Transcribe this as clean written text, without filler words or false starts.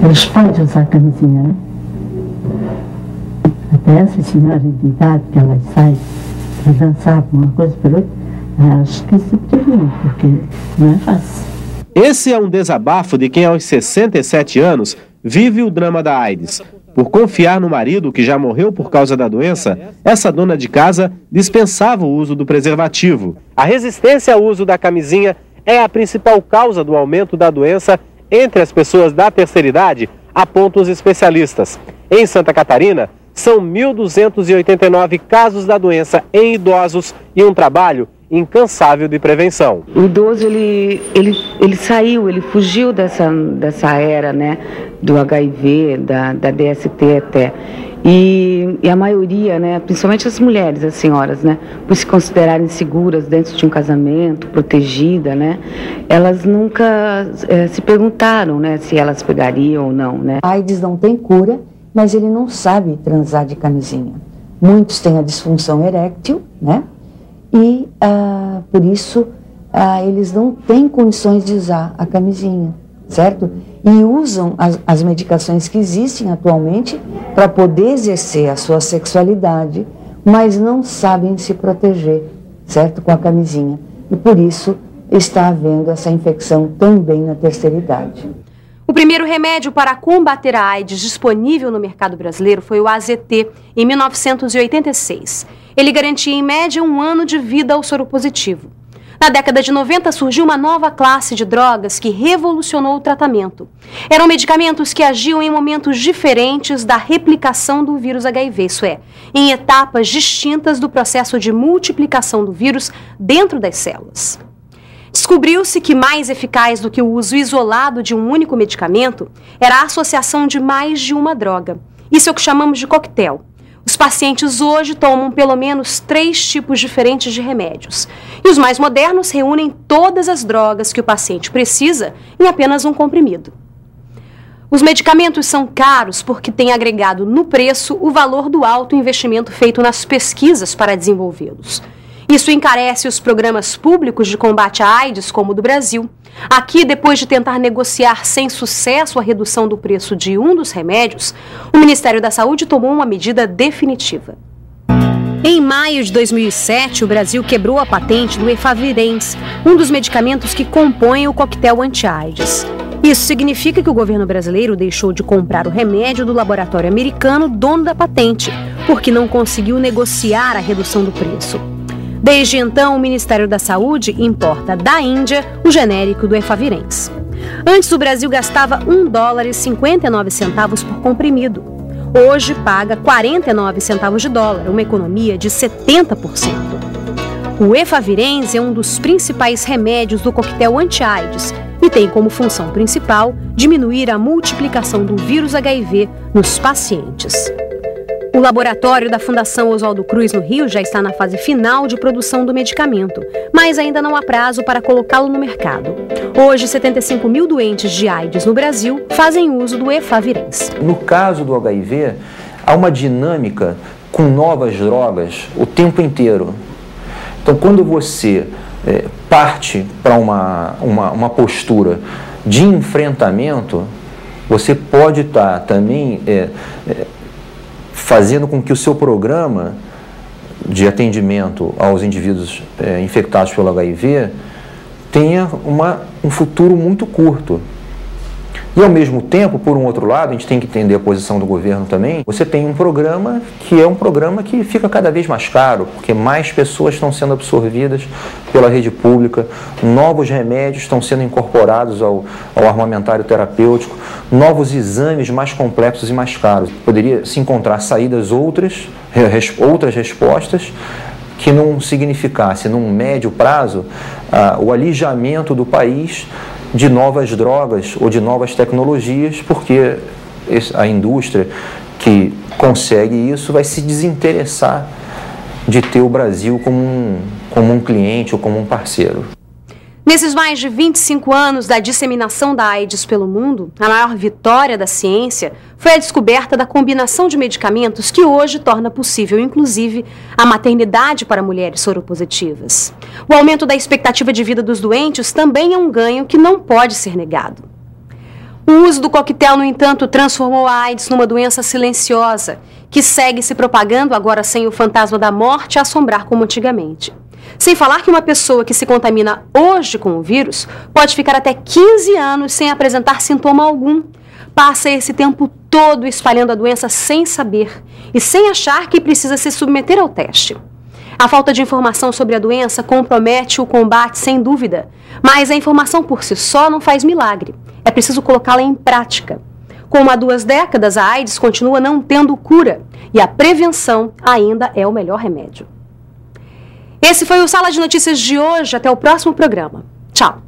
Eles podem usar camisinha, né? Até essa senhora de idade que elas saem para dançar com uma coisa para outra, acho que isso devia, porque não é fácil. Esse é um desabafo de quem aos 67 anos vive o drama da AIDS. Por confiar no marido, que já morreu por causa da doença, essa dona de casa dispensava o uso do preservativo. A resistência ao uso da camisinha é a principal causa do aumento da doença entre as pessoas da terceira idade, apontam os especialistas. Em Santa Catarina, são 1.289 casos da doença em idosos e um trabalho incansável de prevenção. O idoso, ele saiu, ele fugiu dessa era, né, do HIV, da DST até. E a maioria, né, principalmente as mulheres, as senhoras, né, por se considerarem seguras dentro de um casamento, protegida, né, elas nunca se perguntaram, né, se elas pegariam ou não, né. A AIDS não tem cura, mas ele não sabe transar de camisinha. Muitos têm a disfunção eréctil, né, e por isso eles não têm condições de usar a camisinha, certo? E usam as medicações que existem atualmente para poder exercer a sua sexualidade, mas não sabem se proteger, certo? Com a camisinha. E por isso está havendo essa infecção também na terceira idade. O primeiro remédio para combater a AIDS disponível no mercado brasileiro foi o AZT, em 1986. Ele garantia, em média, 1 ano de vida ao soropositivo. Na década de 90, surgiu uma nova classe de drogas que revolucionou o tratamento. Eram medicamentos que agiam em momentos diferentes da replicação do vírus HIV, isso é, em etapas distintas do processo de multiplicação do vírus dentro das células. Descobriu-se que mais eficaz do que o uso isolado de um único medicamento era a associação de mais de uma droga. Isso é o que chamamos de coquetel. Os pacientes hoje tomam pelo menos 3 tipos diferentes de remédios. E os mais modernos reúnem todas as drogas que o paciente precisa em apenas um comprimido. Os medicamentos são caros porque têm agregado no preço o valor do alto investimento feito nas pesquisas para desenvolvê-los. Isso encarece os programas públicos de combate à AIDS, como o do Brasil. Aqui, depois de tentar negociar sem sucesso a redução do preço de um dos remédios, o Ministério da Saúde tomou uma medida definitiva. Em maio de 2007, o Brasil quebrou a patente do Efavirenz, um dos medicamentos que compõem o coquetel anti-AIDS. Isso significa que o governo brasileiro deixou de comprar o remédio do laboratório americano, dono da patente, porque não conseguiu negociar a redução do preço. Desde então, o Ministério da Saúde importa da Índia o genérico do Efavirenz. Antes, o Brasil gastava $1,59 por comprimido. Hoje, paga 49 centavos de dólar, uma economia de 70%. O Efavirenz é um dos principais remédios do coquetel anti-AIDS e tem como função principal diminuir a multiplicação do vírus HIV nos pacientes. O laboratório da Fundação Oswaldo Cruz, no Rio, já está na fase final de produção do medicamento, mas ainda não há prazo para colocá-lo no mercado. Hoje, 75 mil doentes de AIDS no Brasil fazem uso do Efavirenz. No caso do HIV, há uma dinâmica com novas drogas o tempo inteiro. Então, quando você parte para uma postura de enfrentamento, você pode estar também fazendo com que o seu programa de atendimento aos indivíduos infectados pelo HIV tenha um futuro muito curto. E, ao mesmo tempo, por um outro lado, a gente tem que entender a posição do governo também, você tem um programa que é um programa que fica cada vez mais caro, porque mais pessoas estão sendo absorvidas pela rede pública, novos remédios estão sendo incorporados ao armamentário terapêutico, novos exames mais complexos e mais caros. Poderia se encontrar saídas outras respostas que não significasse, num médio prazo, o alijamento do país de novas drogas ou de novas tecnologias, porque a indústria que consegue isso vai se desinteressar de ter o Brasil como um cliente ou como um parceiro. Nesses mais de 25 anos da disseminação da AIDS pelo mundo, a maior vitória da ciência foi a descoberta da combinação de medicamentos que hoje torna possível, inclusive, a maternidade para mulheres soropositivas. O aumento da expectativa de vida dos doentes também é um ganho que não pode ser negado. O uso do coquetel, no entanto, transformou a AIDS numa doença silenciosa, que segue se propagando agora sem o fantasma da morte a assombrar como antigamente. Sem falar que uma pessoa que se contamina hoje com o vírus pode ficar até 15 anos sem apresentar sintoma algum. Passa esse tempo todo espalhando a doença sem saber e sem achar que precisa se submeter ao teste. A falta de informação sobre a doença compromete o combate sem dúvida, mas a informação por si só não faz milagre. É preciso colocá-la em prática. Com há 2 décadas, a AIDS continua não tendo cura e a prevenção ainda é o melhor remédio. Esse foi o Sala de Notícias de hoje. Até o próximo programa. Tchau.